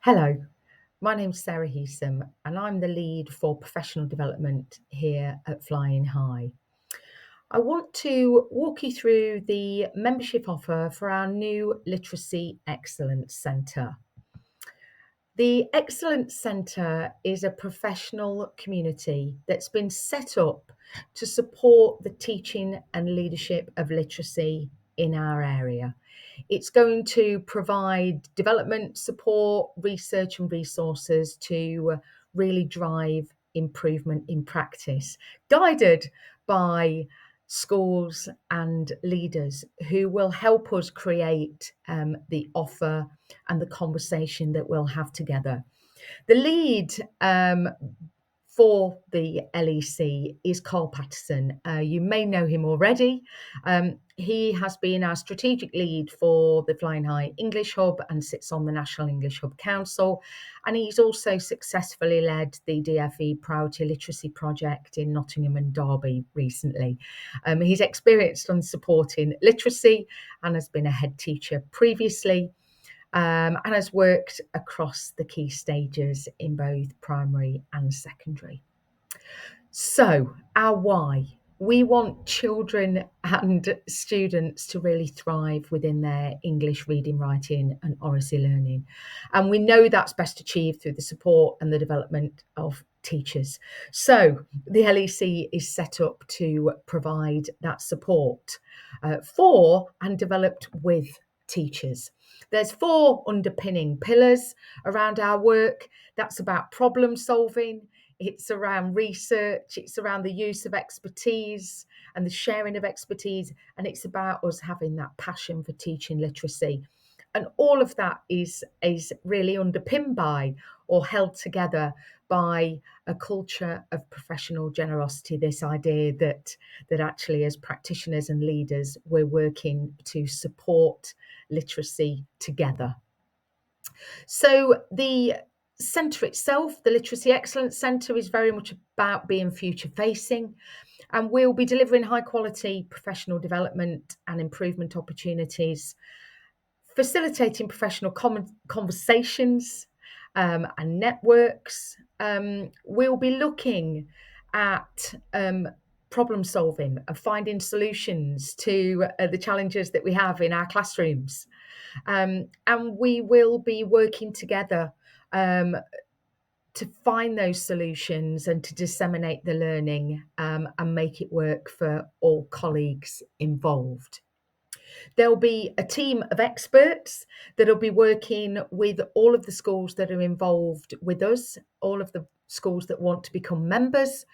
Hello, my name's Sarah Heasom, and I'm the lead for professional development here at Flying High. I want to walk you through the membership offer for our new Literacy Excellence Centre. The Excellence Centre is a professional community that's been set up to support the teaching and leadership of literacy in our area. It's going to provide development support, research, and resources to really drive improvement in practice, guided by schools and leaders who will help us create the offer and the conversation that we'll have together. The lead for the LEC is Carl Patterson. You may know him already. He has been our strategic lead for the Flying High English Hub and sits on the National English Hub Council. And he's also successfully led the DFE Priority Literacy Project in Nottingham and Derby recently. He's experienced on supporting literacy and has been a head teacher previously. And has worked across the key stages in both primary and secondary. So, our why. We want children and students to really thrive within their English reading, writing, and oracy learning. And we know that's best achieved through the support and the development of teachers. So, the LEC is set up to provide that support for and developed with teachers. There's 4 underpinning pillars around our work. That's about problem solving, it's around research, it's around the use of expertise and the sharing of expertise, and it's about us having that passion for teaching literacy. And all of that is really underpinned by or held together by a culture of professional generosity, this idea that actually as practitioners and leaders, we're working to support literacy together. So the centre itself, the Literacy Excellence Centre, is very much about being future facing, and we'll be delivering high quality professional development and improvement opportunities, facilitating professional conversations and networks. We'll be looking at problem solving and finding solutions to the challenges that we have in our classrooms. And we will be working together to find those solutions and to disseminate the learning and make it work for all colleagues involved. There'll be a team of experts that'll be working with all of the schools that are involved with us, all of the schools that want to become members.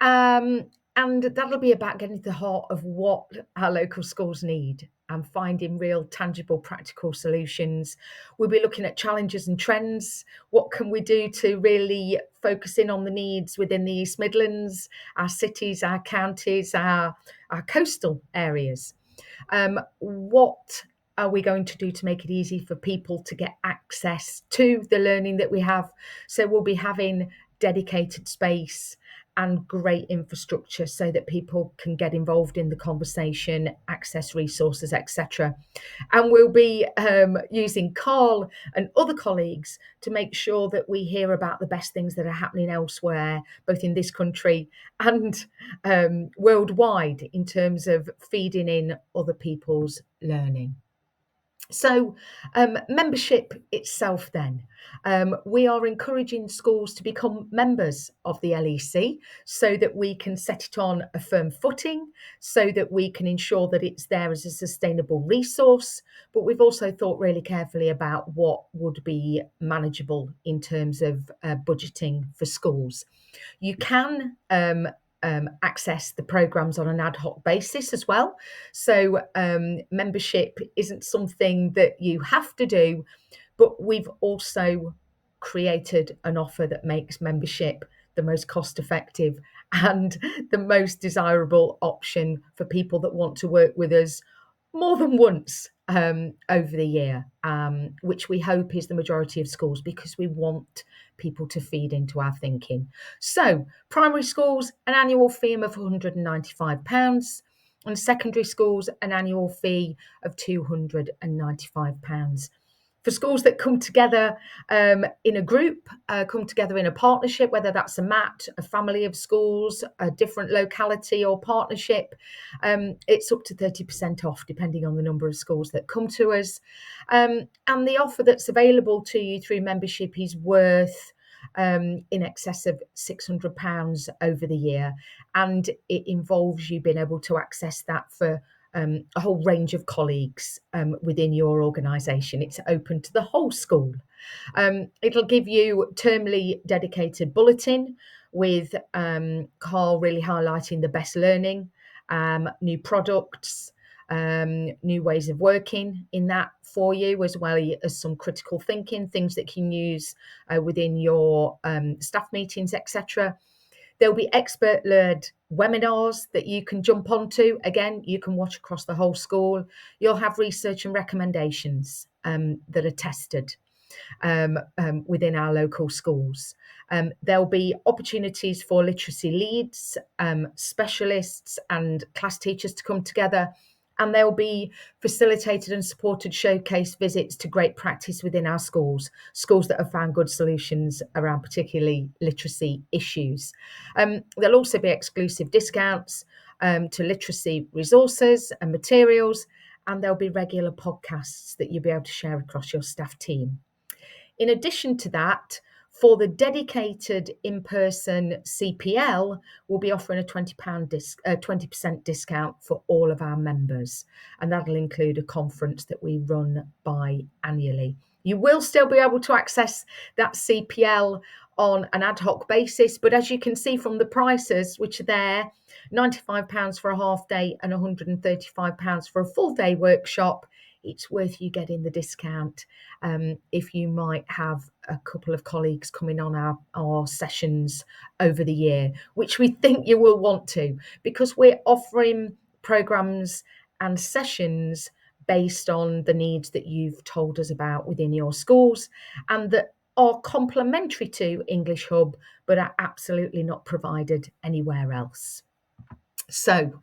And that'll be about getting to the heart of what our local schools need and finding real, tangible, practical solutions. We'll be looking at challenges and trends. What can we do to really focus in on the needs within the East Midlands, our cities, our counties, our coastal areas? What are we going to do to make it easy for people to get access to the learning that we have? So we'll be having dedicated space and great infrastructure so that people can get involved in the conversation, access resources, etc. And we'll be using Carl and other colleagues to make sure that we hear about the best things that are happening elsewhere, both in this country and worldwide, in terms of feeding in other people's learning. So membership itself then, we are encouraging schools to become members of the LEC so that we can set it on a firm footing, so that we can ensure that it's there as a sustainable resource. But we've also thought really carefully about what would be manageable in terms of budgeting for schools. You can access the programmes on an ad hoc basis as well. So membership isn't something that you have to do, but we've also created an offer that makes membership the most cost effective and the most desirable option for people that want to work with us more than once over the year, which we hope is the majority of schools, because we want people to feed into our thinking. So primary schools, an annual fee of £195, and secondary schools, an annual fee of £295. For schools that come together in a group, come together in a partnership, whether that's a MAT, a family of schools, a different locality or partnership, it's up to 30% off depending on the number of schools that come to us. And the offer that's available to you through membership is worth in excess of £600 over the year, and it involves you being able to access that for a whole range of colleagues within your organisation. It's open to the whole school. It'll give you termly dedicated bulletin with Carl really highlighting the best learning, new products, new ways of working in that for you, as well as some critical thinking, things that you can use within your staff meetings, etc. There'll be expert-led webinars that you can jump onto. Again, you can watch across the whole school. You'll have research and recommendations that are tested within our local schools. There'll be opportunities for literacy leads, specialists and class teachers to come together, and there'll be facilitated and supported showcase visits to great practice within our schools that have found good solutions around particularly literacy issues. There'll also be exclusive discounts to literacy resources and materials, and there'll be regular podcasts that you'll be able to share across your staff team. In addition to that, for the dedicated in-person CPL, we'll be offering a £20% discount for all of our members, and that'll include a conference that we run biannually. You will still be able to access that CPL on an ad hoc basis, but as you can see from the prices, which are there, £95 for a half day and £135 for a full day workshop, it's worth you getting the discount if you might have a couple of colleagues coming on our sessions over the year, which we think you will want to, because we're offering programmes and sessions based on the needs that you've told us about within your schools, and that are complementary to English Hub, but are absolutely not provided anywhere else. So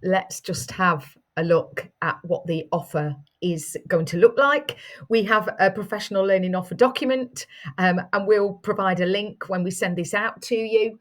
let's just have a look at what the offer is going to look like. We have a professional learning offer document, and we'll provide a link when we send this out to you.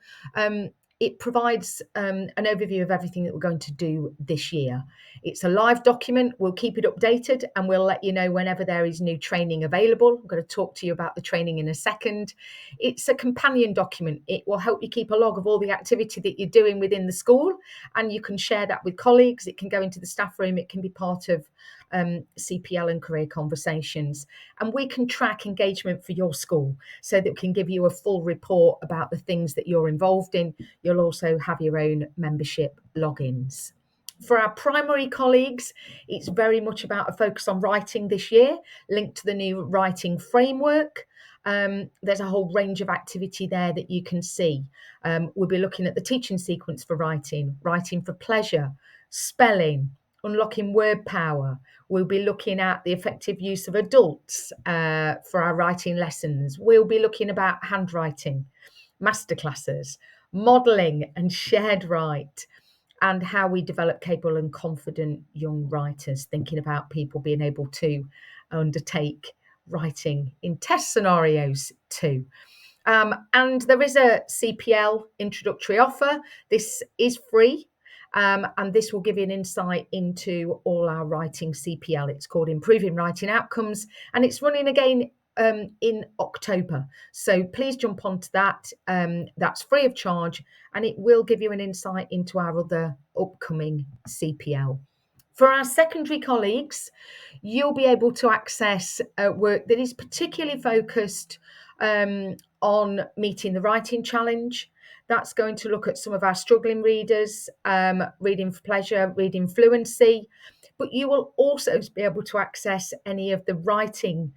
It provides an overview of everything that we're going to do this year. It's a live document. We'll keep it updated, and we'll let you know whenever there is new training available. I'm going to talk to you about the training in a second. It's a companion document. It will help you keep a log of all the activity that you're doing within the school, and you can share that with colleagues. It can go into the staff room. It can be part of CPL and career conversations, and we can track engagement for your school so that we can give you a full report about the things that you're involved in. You'll also have your own membership logins. For our primary colleagues, it's very much about a focus on writing this year, linked to the new writing framework. There's a whole range of activity there that you can see. We'll be looking at the teaching sequence for writing for pleasure, spelling, unlocking word power. We'll be looking at the effective use of adults for our writing lessons. We'll be looking about handwriting, masterclasses, modelling and shared write, and how we develop capable and confident young writers, thinking about people being able to undertake writing in test scenarios too. And there is a CPL introductory offer. This is free. And this will give you an insight into all our writing CPL. It's called Improving Writing Outcomes, and it's running again in October. So please jump onto that. That's free of charge, and it will give you an insight into our other upcoming CPL. For our secondary colleagues, you'll be able to access work that is particularly focused on meeting the writing challenge. That's going to look at some of our struggling readers, reading for pleasure, reading fluency, but you will also be able to access any of the writing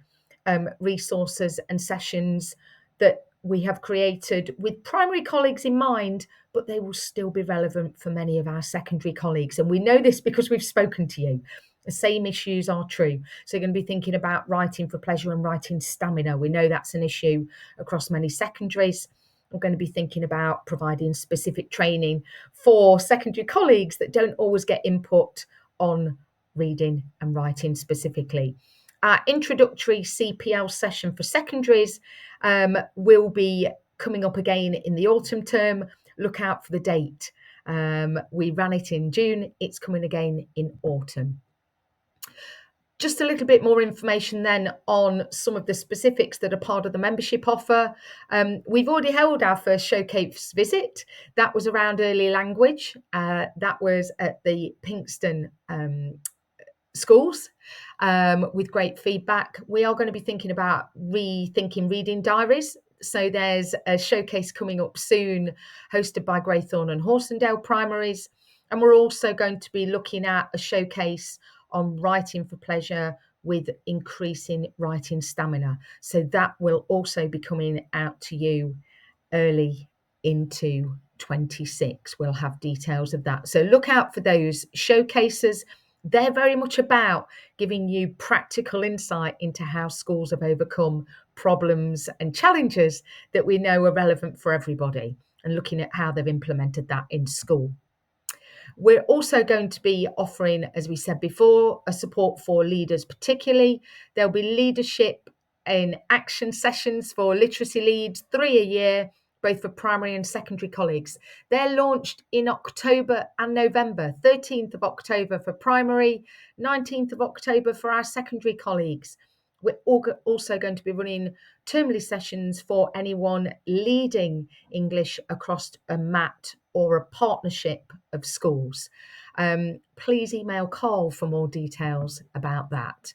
resources and sessions that we have created with primary colleagues in mind, but they will still be relevant for many of our secondary colleagues. And we know this because we've spoken to you. The same issues are true. So you're going to be thinking about writing for pleasure and writing stamina. We know that's an issue across many secondaries. We're going to be thinking about providing specific training for secondary colleagues that don't always get input on reading and writing specifically. Our introductory CPL session for secondaries will be coming up again in the autumn term. Look out for the date. We ran it in June. It's coming again in autumn. Just a little bit more information then on some of the specifics that are part of the membership offer. We've already held our first showcase visit. That was around early language. That was at the Pinkston schools with great feedback. We are going to be thinking about rethinking reading diaries. So there's a showcase coming up soon, hosted by Greythorne and Horsendale primaries. And we're also going to be looking at a showcase on writing for pleasure with increasing writing stamina. So that will also be coming out to you early into 26. We'll have details of that. So look out for those showcases. They're very much about giving you practical insight into how schools have overcome problems and challenges that we know are relevant for everybody, and looking at how they've implemented that in school. We're also going to be offering, as we said before, a support for leaders particularly. There'll be leadership in action sessions for literacy leads, 3 a year, both for primary and secondary colleagues. They're launched in October and November, 13th of October for primary, 19th of October for our secondary colleagues. We're also going to be running termly sessions for anyone leading English across a MAT or a partnership of schools. Please email Carl for more details about that.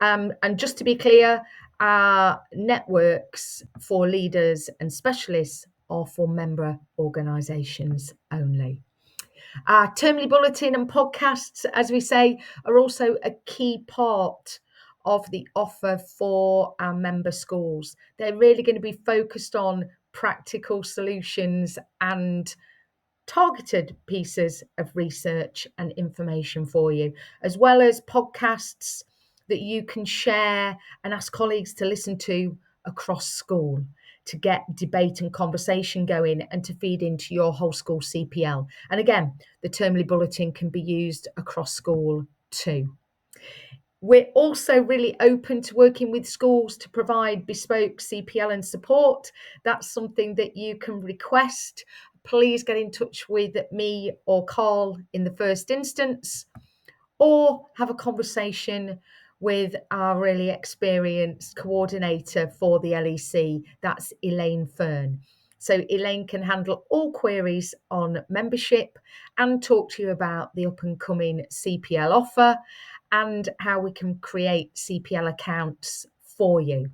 And just to be clear, our networks for leaders and specialists are for member organisations only. Our termly bulletin and podcasts, as we say, are also a key part of the offer for our member schools. They're really going to be focused on practical solutions and targeted pieces of research and information for you, as well as podcasts that you can share and ask colleagues to listen to across school, to get debate and conversation going and to feed into your whole school CPL. And again, the termly bulletin can be used across school too. We're also really open to working with schools to provide bespoke CPL and support. That's something that you can request. Please get in touch with me or Carl in the first instance, or have a conversation with our really experienced coordinator for the LEC. That's Elaine Fern. So Elaine can handle all queries on membership and talk to you about the up and coming CPL offer and how we can create CPL accounts for you.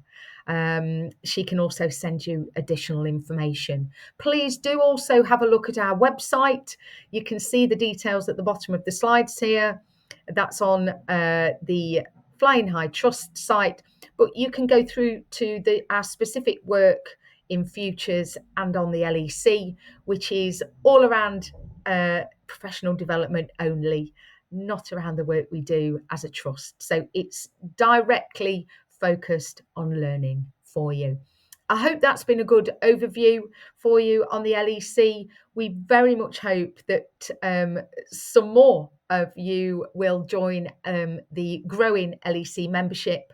She can also send you additional information. Please do also have a look at our website. You can see the details at the bottom of the slides here. That's on the Flying High Trust site, but you can go through to our specific work in futures and on the LEC, which is all around professional development only, not around the work we do as a trust. So it's directly focused on learning for you. I hope that's been a good overview for you on the LEC. We very much hope that some more of you will join the growing LEC membership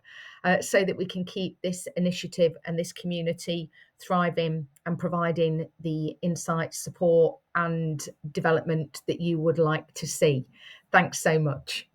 so that we can keep this initiative and this community thriving and providing the insight, support and development that you would like to see. Thanks so much.